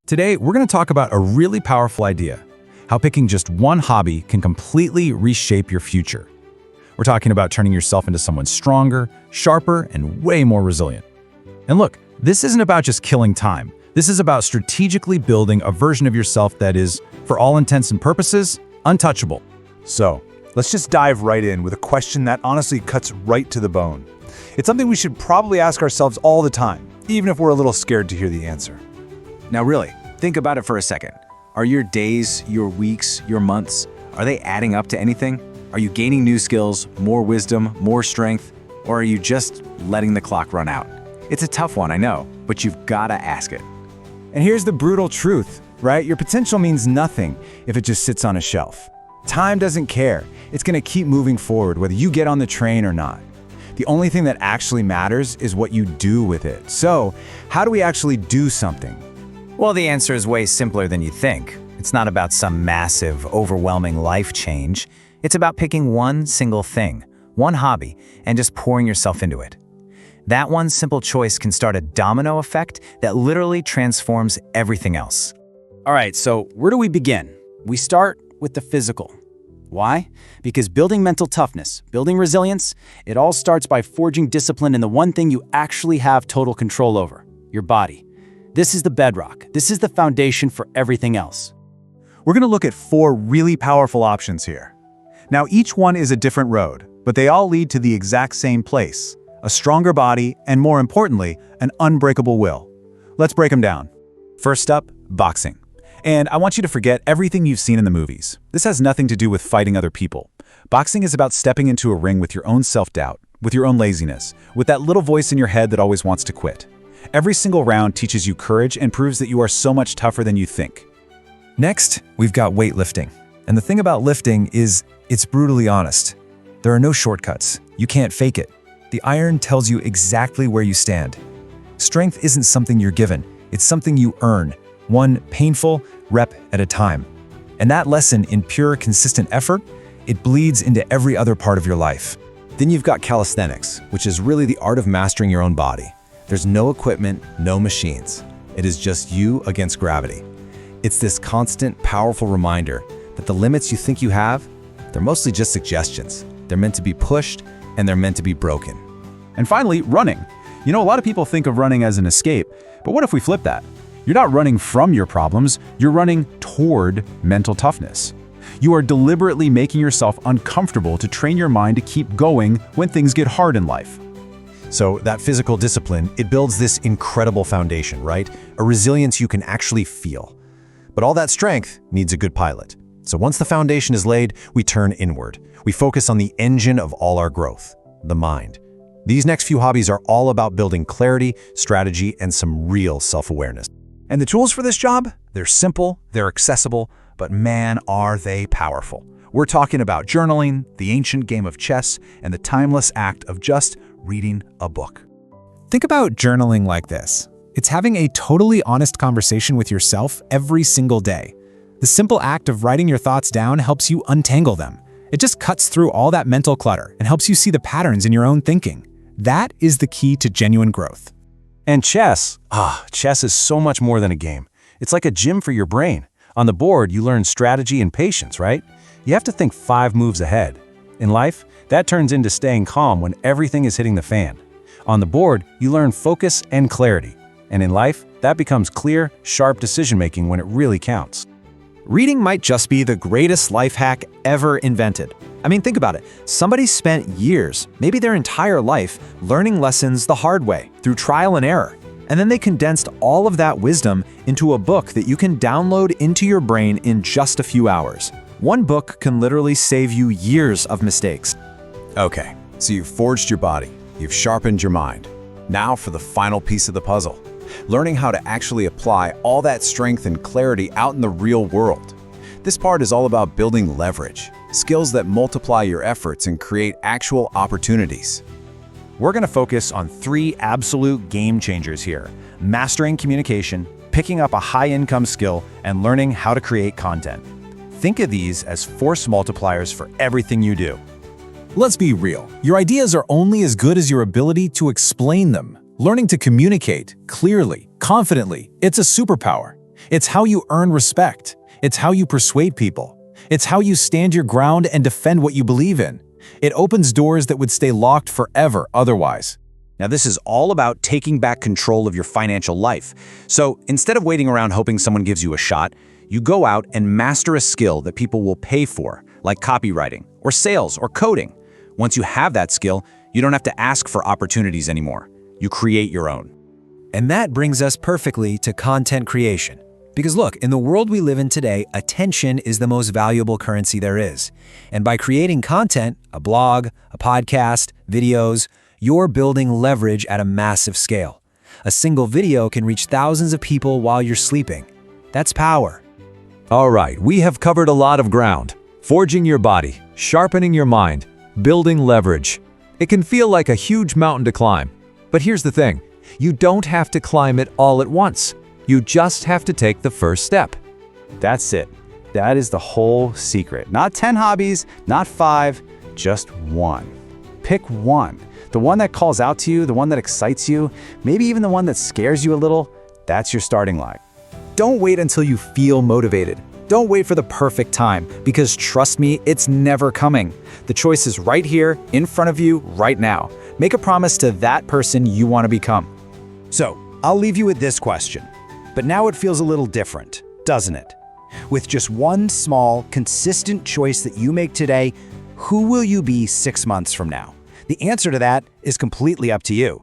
Today, we're going to talk about a really powerful idea, how picking just one hobby can completely reshape your future. We're talking about turning yourself into someone stronger, sharper, and way more resilient. And look, this isn't about just killing time. This is about strategically building a version of yourself that is, for all intents and purposes, untouchable. So, let's just dive right in with a question that honestly cuts right to the bone. It's something we should probably ask ourselves all the time, even if we're a little scared to hear the answer. Now really, think about it for a second. Are your days, your weeks, your months, are they adding up to anything? Are you gaining new skills, more wisdom, more strength, or are you just letting the clock run out? It's a tough one, I know, but you've gotta ask it. And here's the brutal truth, right? Your potential means nothing if it just sits on a shelf. Time doesn't care. It's gonna keep moving forward, whether you get on the train or not. The only thing that actually matters is what you do with it. So, how do we actually do something? Well, the answer is way simpler than you think. It's not about some massive, overwhelming life change. It's about picking one single thing, one hobby, and just pouring yourself into it. That one simple choice can start a domino effect that literally transforms everything else. All right, so where do we begin? We start with the physical. Why? Because building mental toughness, building resilience, it all starts by forging discipline in the one thing you actually have total control over, your body. This is the bedrock. This is the foundation for everything else. We're going to look at 4 really powerful options here. Now, each one is a different road, but they all lead to the exact same place: a stronger body, and more importantly, an unbreakable will. Let's break them down. First up, boxing. And I want you to forget everything you've seen in the movies. This has nothing to do with fighting other people. Boxing is about stepping into a ring with your own self-doubt, with your own laziness, with that little voice in your head that always wants to quit. Every single round teaches you courage and proves that you are so much tougher than you think. Next, we've got weightlifting. And the thing about lifting is it's brutally honest. There are no shortcuts. You can't fake it. The iron tells you exactly where you stand. Strength isn't something you're given. It's something you earn, one painful rep at a time. And that lesson in pure, consistent effort, it bleeds into every other part of your life. Then you've got calisthenics, which is really the art of mastering your own body. There's no equipment, no machines. It is just you against gravity. It's this constant, powerful reminder that the limits you think you have, they're mostly just suggestions. They're meant to be pushed, and they're meant to be broken. And finally, running. You know, a lot of people think of running as an escape, but what if we flip that? You're not running from your problems, you're running toward mental toughness. You are deliberately making yourself uncomfortable to train your mind to keep going when things get hard in life. So that physical discipline, it builds this incredible foundation, right? A resilience you can actually feel. But all that strength needs a good pilot. So once the foundation is laid, we turn inward. We focus on the engine of all our growth, the mind. These next few hobbies are all about building clarity, strategy, and some real self-awareness. And the tools for this job? They're simple, they're accessible, but man, are they powerful. We're talking about journaling, the ancient game of chess, and the timeless act of just reading a book. Think about journaling like this. It's having a totally honest conversation with yourself every single day. The simple act of writing your thoughts down helps you untangle them. It just cuts through all that mental clutter and helps you see the patterns in your own thinking. That is the key to genuine growth. And chess is so much more than a game. It's like a gym for your brain. On the board, you learn strategy and patience, right? You have to think 5 moves ahead. In life, that turns into staying calm when everything is hitting the fan. On the board, you learn focus and clarity. And in life, that becomes clear, sharp decision-making when it really counts. Reading might just be the greatest life hack ever invented. I mean, think about it. Somebody spent years, maybe their entire life, learning lessons the hard way, through trial and error. And then they condensed all of that wisdom into a book that you can download into your brain in just a few hours. One book can literally save you years of mistakes. Okay, so you've forged your body, you've sharpened your mind. Now for the final piece of the puzzle. Learning how to actually apply all that strength and clarity out in the real world. This part is all about building leverage, skills that multiply your efforts and create actual opportunities. We're going to focus on 3 absolute game changers here: mastering communication, picking up a high-income skill, and learning how to create content. Think of these as force multipliers for everything you do. Let's be real. Your ideas are only as good as your ability to explain them. Learning to communicate clearly, confidently, it's a superpower. It's how you earn respect. It's how you persuade people. It's how you stand your ground and defend what you believe in. It opens doors that would stay locked forever otherwise. Now, this is all about taking back control of your financial life. So instead of waiting around hoping someone gives you a shot, you go out and master a skill that people will pay for, like copywriting, or sales, or coding. Once you have that skill, you don't have to ask for opportunities anymore. You create your own. And that brings us perfectly to content creation. Because look, in the world we live in today, attention is the most valuable currency there is. And by creating content, a blog, a podcast, videos, you're building leverage at a massive scale. A single video can reach thousands of people while you're sleeping. That's power. All right, we have covered a lot of ground. Forging your body, sharpening your mind, building leverage. It can feel like a huge mountain to climb. But here's the thing, you don't have to climb it all at once. You just have to take the first step. That's it. That is the whole secret. Not 10 hobbies, not 5, just one. Pick one. The one that calls out to you, the one that excites you, maybe even the one that scares you a little. That's your starting line. Don't wait until you feel motivated. Don't wait for the perfect time, because trust me, it's never coming. The choice is right here, in front of you, right now. Make a promise to that person you want to become. So, I'll leave you with this question. But now it feels a little different, doesn't it? With just one small, consistent choice that you make today, who will you be 6 months from now? The answer to that is completely up to you.